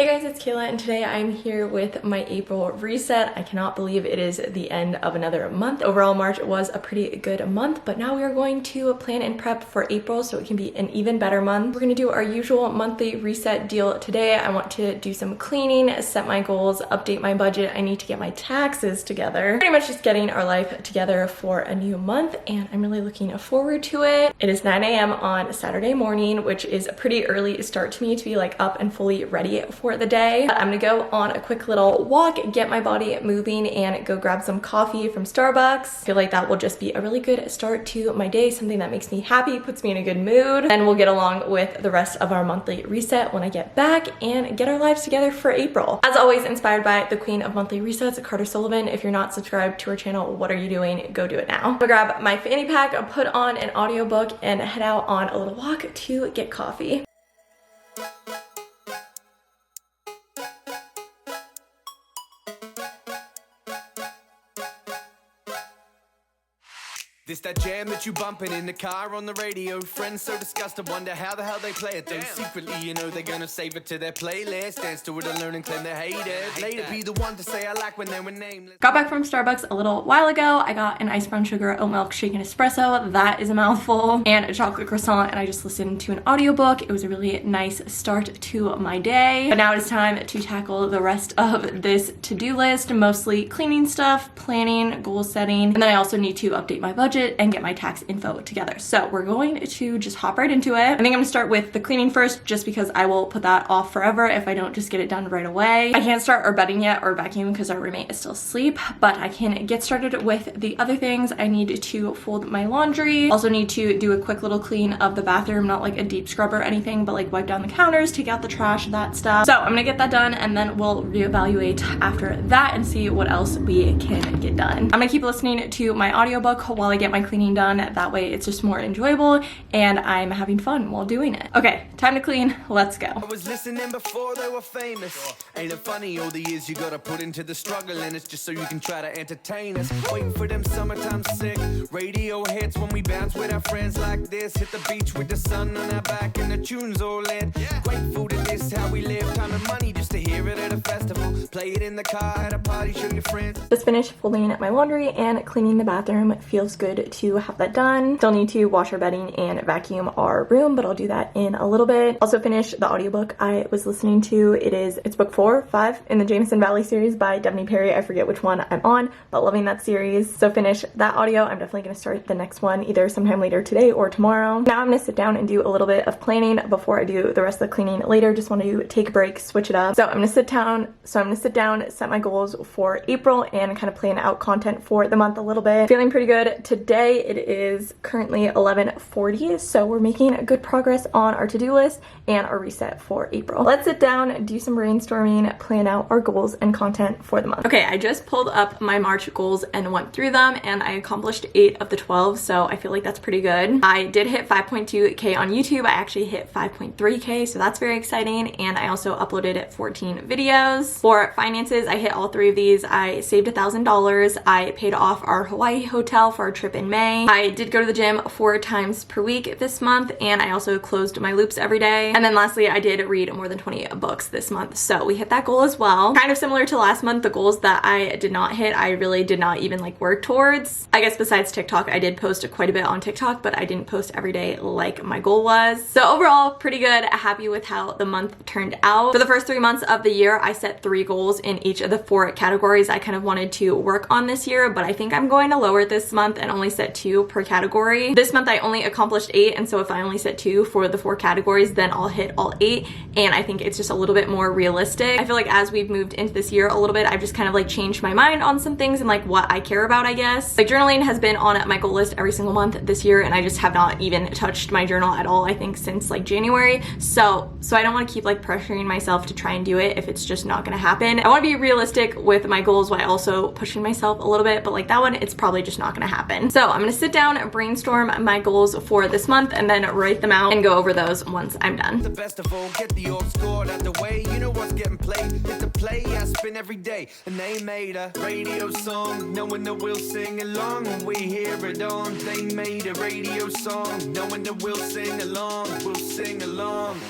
Hey guys, it's Kayla and today I'm here with my April reset. I cannot believe it is the end of another month. Overall, March was a pretty good month, but now we are going to plan and prep for April so it can be an even better month. We're going to do our usual monthly reset deal today. I want to do some cleaning, set my goals, update my budget. I need to get my taxes together. Pretty much just getting our life together for a new month, and I'm really looking forward to it. It is 9 a.m. on Saturday morning, which is a pretty early start to me to be like up and fully ready for the day. I'm gonna go on a quick little walk, get my body moving, and go grab some coffee from Starbucks. I feel like that will just be a really good start to my day, something that makes me happy, puts me in a good mood. Then we'll get along with the rest of our monthly reset when I get back and get our lives together for April. As always, inspired by the queen of monthly resets, Carter Sullivan. If you're not subscribed to her channel, what are you doing? Go do it now. I'll grab my fanny pack, I'll put on an audiobook, and head out on a little walk to get coffee. This that jam that you bumping in the car on the radio. Friends so disgusted, wonder how the hell they play it. Though secretly, you know they're gonna save it to their playlist. Dance to it and learn and claim they hate it. Later be the one to say I like when they were nameless. Got back from Starbucks a little while ago. I got an iced brown sugar oat milk shaken espresso. That is a mouthful. And a chocolate croissant, and I just listened to an audiobook. It was a really nice start to my day. But now it is time to tackle the rest of this to-do list. Mostly cleaning stuff, planning, goal setting, and then I also need to update my budget and get my tax info together. So we're going to just hop right into it. I think I'm gonna start with the cleaning first, just because I will put that off forever if I don't just get it done right away. I can't start our bedding yet or vacuum because our roommate is still asleep, but I can get started with the other things. I need to fold my laundry. Also need to do a quick little clean of the bathroom, not like a deep scrub or anything, but like wipe down the counters, take out the trash, that stuff. So I'm gonna get that done, and then we'll reevaluate after that and see what else we can get done. I'm gonna keep listening to my audiobook while I get my cleaning done. That way it's just more enjoyable and I'm having fun while doing it. Okay, time to clean. Let's go. I was listening before they were famous. Ain't it funny all the years you gotta put into the struggle, and it's just so you can try to entertain us. Waiting for them summertime sick radio hits when we bounce with our friends like this. Hit the beach with the sun on our back and the tunes all lit. Grateful to this, how we live. Time and money just to hear it at a festival. Play it in the car at a party, show your friends. Just finished folding my laundry and cleaning the bathroom. It feels good to have that done. Still need to wash our bedding and vacuum our room, but I'll do that in a little bit. Also finished the audiobook I was listening to. It's book 5 in the Jameson Valley series by Devney Perry. I forget which one I'm on, but loving that series. So finish that audio. I'm definitely going to start the next one either sometime later today or tomorrow. Now I'm going to sit down and do a little bit of planning before I do the rest of the cleaning later. Just want to take a break, switch it up. So I'm going to sit down, set my goals for April and kind of plan out content for the month a little bit. Feeling pretty good today. It is currently 11:40, so we're making good progress on our to-do list and our reset for April. Let's sit down, do some brainstorming, plan out our goals and content for the month. Okay, I just pulled up my March goals and went through them, and I accomplished 8 of the 12, so I feel like that's pretty good. I did hit 5.2k on YouTube. I actually hit 5.3k, so that's very exciting, and I also uploaded 14 videos. For finances, I hit all 3 of these. I saved $1,000. I paid off our Hawaii hotel for our trip in May. I did go to the gym 4 times per week this month, and I also closed my loops every day. And then lastly, I did read more than 20 books this month, so we hit that goal as well. Kind of similar to last month, the goals that I did not hit, I really did not even like work towards. I guess besides TikTok, I did post quite a bit on TikTok, but I didn't post every day like my goal was. So overall, pretty good. Happy with how the month turned out. For the first 3 months of the year, I set 3 goals in each of the 4 categories I kind of wanted to work on this year, but I think I'm going to lower it this month and only set 2 per category. This month I only accomplished 8, and so if I only set 2 for the 4 categories, then I'll hit all 8, and I think it's just a little bit more realistic. I feel like as we've moved into this year a little bit, I've just kind of like changed my mind on some things and like what I care about, I guess. Like journaling has been on my goal list every single month this year, and I just have not even touched my journal at all, I think, since like January. So I don't want to keep like pressuring myself to try and do it if it's just not gonna happen. I want to be realistic with my goals while also pushing myself a little bit, but like that one, it's probably just not gonna happen. So I'm gonna sit down and brainstorm my goals for this month and then write them out and go over those once I'm done. The best of all, get the org scored out the way. You know what's getting played. It's a play I spin every day, and they made a radio song, knowing that we'll sing along when we hear it on. They made a radio song, knowing that we'll sing along, we'll sing along.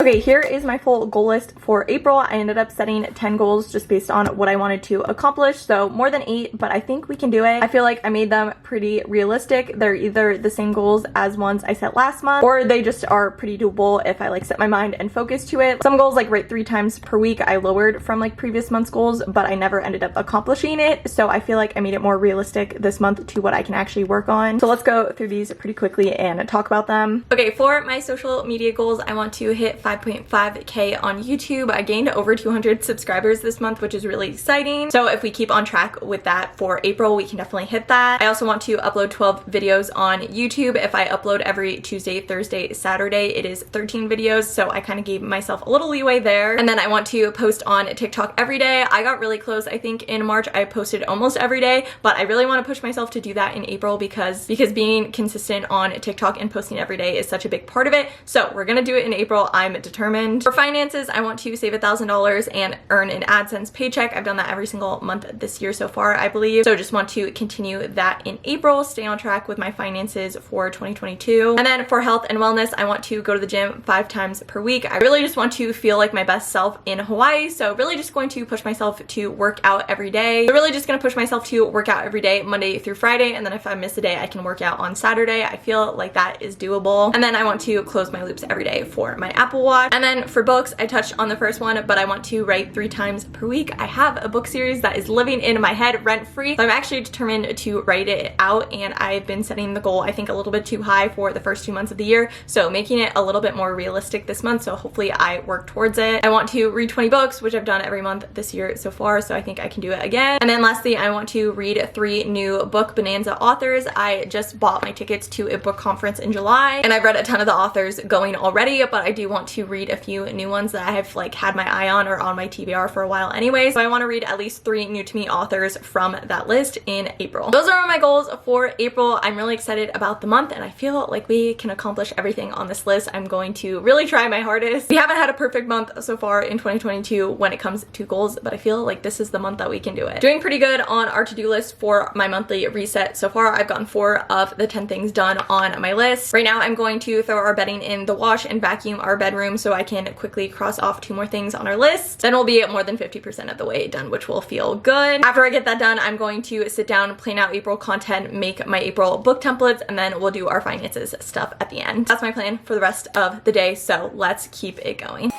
Okay, here is my full goal list for April. I ended up setting 10 goals just based on what I wanted to accomplish. So more than 8, but I think we can do it. I feel like I made them pretty realistic. They're either the same goals as ones I set last month, or they just are pretty doable if I like set my mind and focus to it. Some goals, like write 3 times per week, I lowered from like previous month's goals, but I never ended up accomplishing it. So I feel like I made it more realistic this month to what I can actually work on. So let's go through these pretty quickly and talk about them. Okay, for my social media goals, I want to hit 5.5K on YouTube. I gained over 200 subscribers this month, which is really exciting. So if we keep on track with that for April, we can definitely hit that. I also want to upload 12 videos on YouTube. If I upload every Tuesday, Thursday, Saturday, it is 13 videos. So I kind of gave myself a little leeway there. And then I want to post on TikTok every day. I got really close. I think in March I posted almost every day, but I really want to push myself to do that in April because being consistent on TikTok and posting every day is such a big part of it. So we're gonna do it in April. I'm determined. For finances, I want to save $1,000 and earn an AdSense paycheck. I've done that every single month this year so far, I believe. So just want to continue that in April, stay on track with my finances for 2022. And then for health and wellness, I want to go to the gym 5 times per week. I really just want to feel like my best self in Hawaii. So really just going to push myself to work out every day. So really just gonna push myself to work out every day, Monday through Friday. And then if I miss a day, I can work out on Saturday. I feel like that is doable. And then I want to close my loops every day for my Apple Watch. And then for books, I touched on the first one, but I want to write 3 times per week. I have a book series that is living in my head rent-free. So I'm actually determined to write it out, and I've been setting the goal, I think, a little bit too high for the first 2 months of the year. So making it a little bit more realistic this month. So hopefully I work towards it. I want to read 20 books, which I've done every month this year so far. So I think I can do it again. And then lastly, I want to read 3 new book bonanza authors. I just bought my tickets to a book conference in July, and I've read a ton of the authors going already, but I do want to read a few new ones that I have like had my eye on or on my TBR for a while anyway. So I want to read at least 3 new to me authors from that list in April. Those are my goals for April. I'm really excited about the month, and I feel like we can accomplish everything on this list. I'm going to really try my hardest. We haven't had a perfect month so far in 2022 when it comes to goals, but I feel like this is the month that we can do it. Doing pretty good on our to-do list for my monthly reset so far. I've gotten 4 of the 10 things done on my list. Right now I'm going to throw our bedding in the wash and vacuum our bedroom so I can quickly cross off 2 more things on our list. Then we'll be at more than 50% of the way done, which will feel good. After I get that done, I'm going to sit down, plan out April content, make my April book templates, and then we'll do our finances stuff at the end. That's my plan for the rest of the day, so let's keep it going.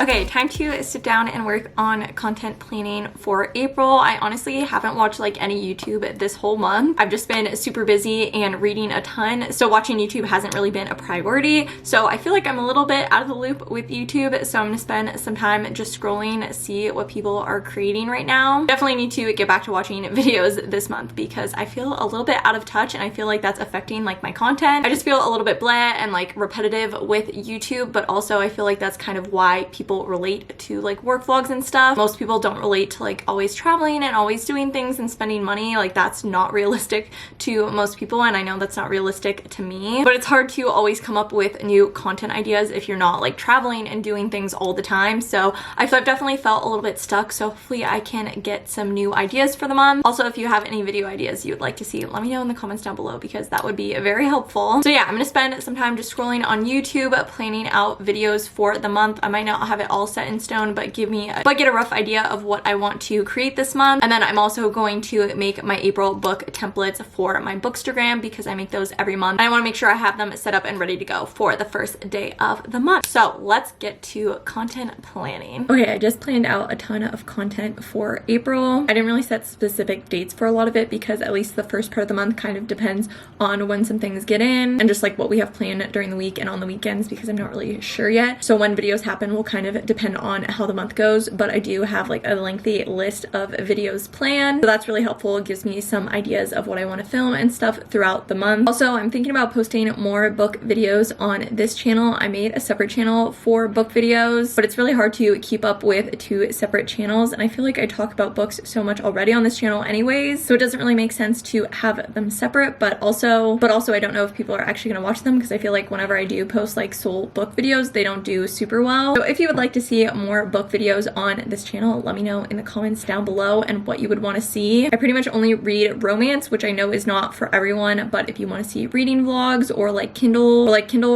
Okay, time to sit down and work on content planning for April. I honestly haven't watched like any YouTube this whole month. I've just been super busy and reading a ton, so watching YouTube hasn't really been a priority. So I feel like I'm a little bit out of the loop with YouTube, so I'm gonna spend some time just scrolling, see what people are creating right now. Definitely need to get back to watching videos this month because I feel a little bit out of touch, and I feel like that's affecting like my content. I just feel a little bit blah and like repetitive with YouTube, but also I feel like that's kind of why people relate to like work vlogs and stuff. Most people don't relate to like always traveling and always doing things and spending money. Like that's not realistic to most people, and I know that's not realistic to me, but it's hard to always come up with new content ideas if you're not like traveling and doing things all the time. So I've definitely felt a little bit stuck, so hopefully I can get some new ideas for the month. Also, if you have any video ideas you would like to see, let me know in the comments down below because that would be very helpful. So yeah, I'm gonna spend some time just scrolling on YouTube, planning out videos for the month. I might not have it all set in stone, but get a rough idea of what I want to create this month. And then I'm also going to make my April book templates for my Bookstagram because I make those every month. And I want to make sure I have them set up and ready to go for the first day of the month. So let's get to content planning. Okay, I just planned out a ton of content for April. I didn't really set specific dates for a lot of it because at least the first part of the month kind of depends on when some things get in and just like what we have planned during the week and on the weekends because I'm not really sure yet. So when videos happen will kind of depend depend on how the month goes, but I do have like a lengthy list of videos planned. So that's really helpful. It gives me some ideas of what I want to film and stuff throughout the month. Also, I'm thinking about posting more book videos on this channel. I made a separate channel for book videos, but it's really hard to keep up with 2 separate channels, and I feel like I talk about books so much already on this channel anyways, so it doesn't really make sense to have them separate. But also I don't know if people are actually going to watch them, because I feel like whenever I do post like sole book videos, they don't do super well. So if you would like to see more book videos on this channel, let me know in the comments down below and what you would want to see. I pretty much only read romance, which I know is not for everyone, but if you want to see reading vlogs or like Kindle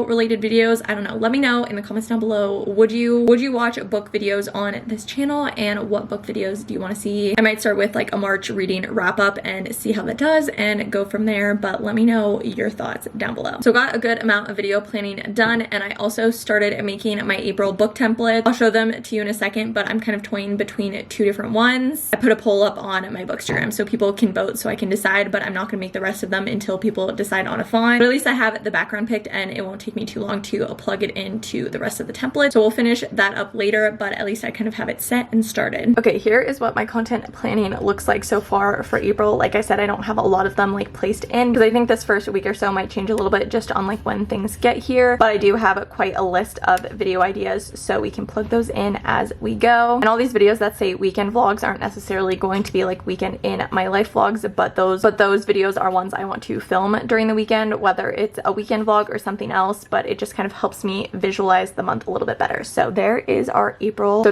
related videos, I don't know, let me know in the comments down below. Would you watch book videos on this channel, and what book videos do you want to see? I might start with like a March reading wrap up and see how that does and go from there, but let me know your thoughts down below. So got a good amount of video planning done, and I also started making my April book templates. I'll show them to you in a second, but I'm kind of toying between 2 different ones. I put a poll up on my Bookstagram so people can vote so I can decide, but I'm not going to make the rest of them until people decide on a font. But at least I have the background picked, and it won't take me too long to plug it into the rest of the template. So we'll finish that up later, but at least I kind of have it set and started. Okay, here is what my content planning looks like so far for April. Like I said, I don't have a lot of them like placed in, because I think this first week or so might change a little bit just on like when things get here, but I do have quite a list of video ideas, so we can plug those in as we go. And all these videos that say weekend vlogs aren't necessarily going to be like weekend in my life vlogs, but those videos are ones I want to film during the weekend, whether it's a weekend vlog or something else, but it just kind of helps me visualize the month a little bit better. So there is our April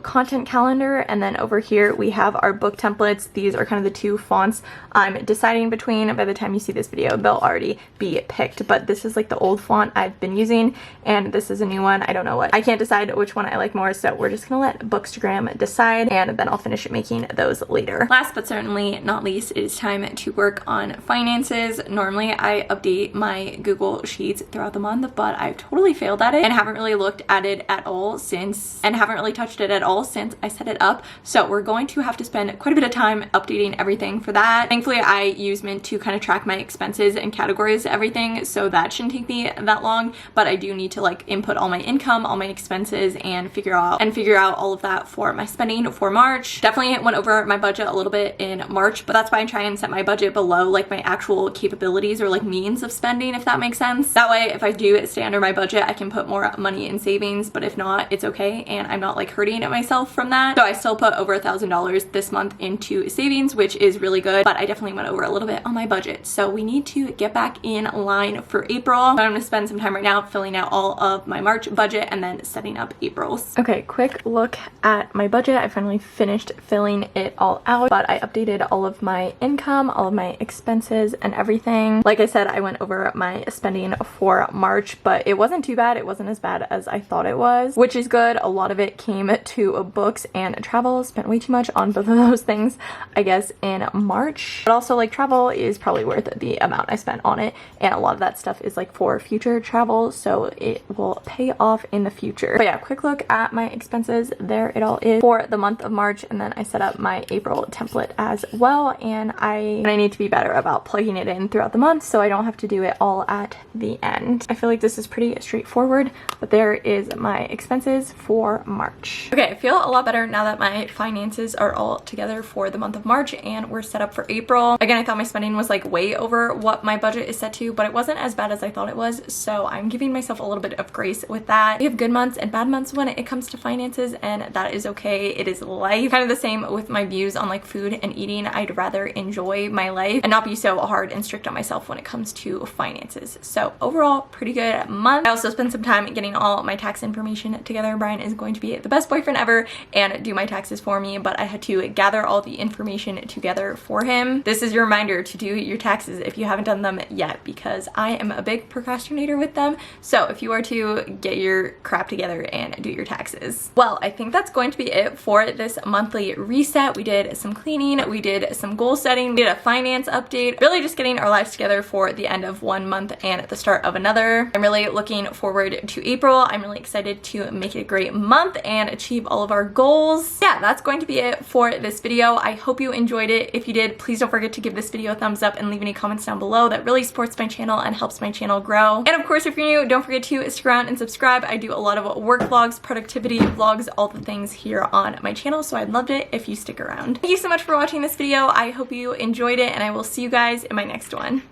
content calendar, and then over here we have our book templates. These are kind of the 2 fonts I'm deciding between. By the time you see this video, they'll already be picked, but this is like the old font I've been using, and this is a new one. I don't know I can't decide which one I like more, so we're just gonna let Bookstagram decide, and then I'll finish making those later. Last but certainly not least, it is time to work on finances. Normally I update my Google Sheets throughout the month, but I've totally failed at it and haven't really looked at it at all since, and haven't really touched it at all since I set it up. So we're going to have to spend quite a bit of time updating everything for that. Thankfully I use Mint to kind of track my expenses and categorize everything, so that shouldn't take me that long, but I do need to like input all my income, all my expenses, and figure out all of that for my spending for March. Definitely went over my budget a little bit in March, but that's why I try and set my budget below like my actual capabilities or like means of spending, if that makes sense. That way if I do stay under my budget, I can put more money in savings, but if not, it's okay, and I'm not like hurting at myself from that. So I still put over $1,000 this month into savings, which is really good, but I definitely went over a little bit on my budget. So we need to get back in line for April. So I'm going to spend some time right now filling out all of my March budget and then setting up April's. Okay, quick look at my budget. I finally finished filling it all out, but I updated all of my income, all of my expenses, and everything. Like I said, I went over my spending for March, but it wasn't too bad. It wasn't as bad as I thought it was, which is good. A lot of it came to books and travel. Spent way too much on both of those things, I guess, in March. But also like travel is probably worth the amount I spent on it, and a lot of that stuff is like for future travel, so it will pay off in the future. But yeah, quick look at my expenses. There it all is for the month of March, and then I set up my April template as well, and I need to be better about plugging it in throughout the month so I don't have to do it all at the end. I feel like this is pretty straightforward, but there is my expenses for March. Okay, I feel a lot better now that my finances are all together for the month of March and we're set up for April. Again, I thought my spending was like way over what my budget is set to, but it wasn't as bad as I thought it was, so I'm giving myself a little bit of grace with that. We have good months and bad months when it comes to finances, and that is okay. It is life. Kind of the same with my views on like food and eating. I'd rather enjoy my life and not be so hard and strict on myself when it comes to finances. So overall, pretty good month. I also spent some time getting all my tax information together. Brian is going to be the best boyfriend ever and do my taxes for me, but I had to gather all the information together for him. This is your reminder to do your taxes if you haven't done them yet, because I am a big procrastinator with them. So if you are to get your crap together and do your taxes. Well, I think that's going to be it for this monthly reset. We did some cleaning, we did some goal setting, we did a finance update, really just getting our lives together for the end of one month and at the start of another. I'm really looking forward to April. I'm really excited to make it a great month and achieve all of our goals. Yeah, that's going to be it for this video. I hope you enjoyed it. If you did, please don't forget to give this video a thumbs up and leave any comments down below. That really supports my channel and helps my channel grow. And of course, if you're new, don't forget to stick around and subscribe. I do a lot of work vlogs vlogs, productivity vlogs, all the things here on my channel, so I'd love it if you stick around. Thank you so much for watching this video. I hope you enjoyed it, and I will see you guys in my next one.